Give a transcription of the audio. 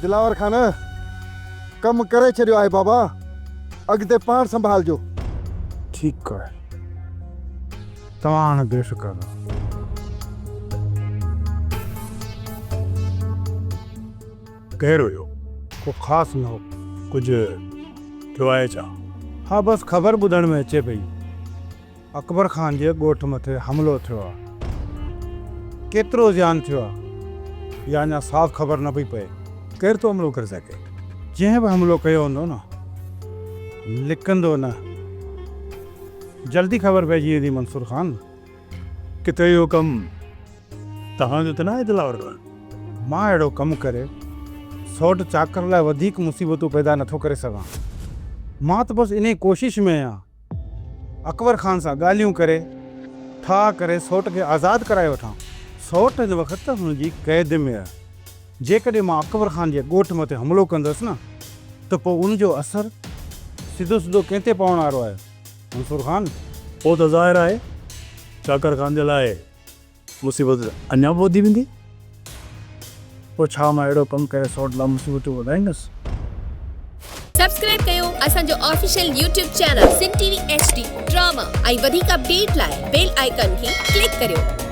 दिलावर खान कम करे छॾियो आहे बाबा, अॻिते पाण संभालजो। ठीक है, तव्हां हाणे बेफ़िक्र रहो। केरु हुयो? को ख़ासि न हो। कुझु थियो आहे छा? हाँ, बस ख़बर ॿुधण में अचे पई अकबर ख़ान जे ॻोठ मथे हमिलो थियो आहे। केतिरो ज़्यान थियो आहे या अञा साफ़ ख़बर न पई पए। केरु थो हमिलो करे सघे? जंहिं बि हमिलो कयो हूंदो न, लिकंदो न, जल्दी ख़बर पइजी वेंदी मंसूर ख़ान। किथे इहो कमु तव्हांजो त न आहे दिलावर खान? मां अहिड़ो कमु करे सौट चाकर लाइ वधीक मुसीबतूं पैदा नथो करे सघां। मां त बसि इन कोशिश में आहियां अकबर ख़ान सां ॻाल्हियूं करे ठा करे सौट खे आज़ादु कराए वठां। सौट हिन वक़्तु हुनजी क़ैद में आहे। जेकॾहिं मां अकबर ख़ान जे ॻोठ मथे हमिलो कंदुसि न, त पोइ उनजो असरु सिधो सिधो कंहिं ते पवण वारो आहे? मंसूर ख़ान। पोइ त ज़ाहिर आहे चाकर खान जे लाइ मुसीबत अञा बि वधी वेंदी। पोइ छा मां अहिड़ो कमु करे सौट लाइ मुसीबतूं वधाईंदुसि? सब्सक्राइब कयो असांजो official YouTube channel Sindh TV HD drama ऐं वधीक अपडेट लाइ बेल आइकन खे क्लिक करियो।